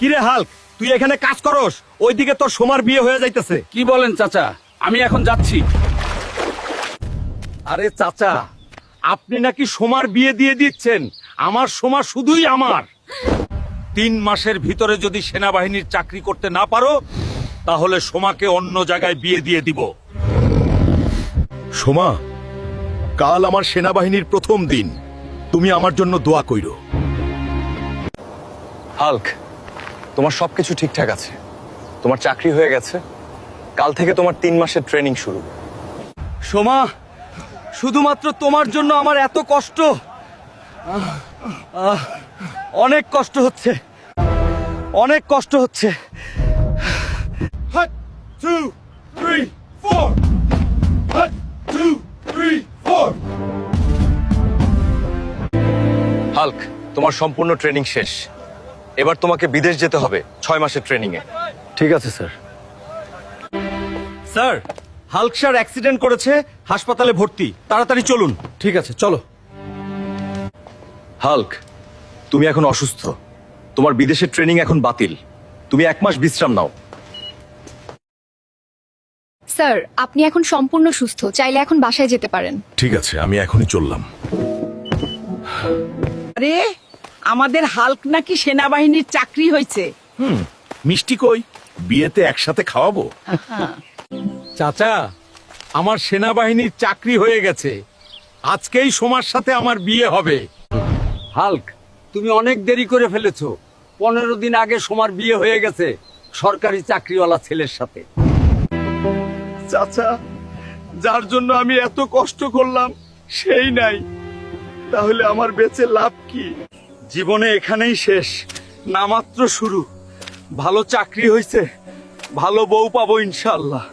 কিরে হাল্ক, তুই এখানে কাজ করস, ওইদিকে তোর সোমার বিয়ে হয়ে যাইতেছে। কি বলেন চাচা? আমি এখন যাচ্ছি। আরে চাচা, আপনি নাকি সোমার বিয়ে দিয়ে দিচ্ছেন। আমার সোমা শুধুই আমার। 3 মাসের ভিতরে যদি সেনাবাহিনীর চাকরি করতে না পারো, তাহলে সোমাকে অন্য জায়গায় বিয়ে দিয়ে দিব। সোমা, কাল আমার সেনাবাহিনীর প্রথম দিন, তুমি আমার জন্য দোয়া কইরো। হাল্ক, তোমার সবকিছু ঠিকঠাক আছে। তোমার চাকরি হয়ে গেছে। কাল থেকে তোমার 3 মাসের ট্রেনিং শুরু। সোমা, শুধুমাত্র তোমার জন্য আমার এত কষ্ট। অনেক কষ্ট হচ্ছে, অনেক কষ্ট হচ্ছে। 1 2 3 4 1 2 3 4 হাল্ক, তোমার সম্পূর্ণ ট্রেনিং শেষ। এবার তোমাকে বিদেশ যেতে হবে 6 মাসের ট্রেনিং এ। ঠিক আছে sir. Sir, Hulk sir accident করেছে, হাসপাতালে ভর্তি। তাড়াতাড়ি চলুন। ঠিক আছে, চলো। হাল্ক, তুমি এখন অসুস্থ। তোমার বিদেশের ট্রেনিং এখন বাতিল। তুমি 1 মাস বিশ্রাম নাও। স্যার, আপনি এখন সম্পূর্ণ সুস্থ, চাইলে এখন বাসায় যেতে পারেন। ঠিক আছে, আমি এখনই চললাম। আরে আমাদের হাল্ক নাকি সেনাবাহিনীর চাকরি হয়েছে। মিষ্টি কই? বিয়েতে একসাথে খাওয়াবো। চাচা, আমার সেনাবাহিনীর চাকরি হয়ে গেছে। আজকেই সোমার সাথে আমার বিয়ে হবে। হাল্ক, তুমি অনেক দেরি করে ফেলেছো। 15 দিন আগে সোমার বিয়ে হয়ে গেছে সরকারি চাকরিওয়ালা ছেলের সাথে। চাচা, যার জন্য আমি এত কষ্ট করলাম সেই নাই, তাহলে আমার বেঁচে লাভ কি? জীবনে এখানেই শেষ, না মাত্র শুরু। ভালো চাকরি হয়েছে, ভালো বউ পাবো ইনশাআল্লাহ।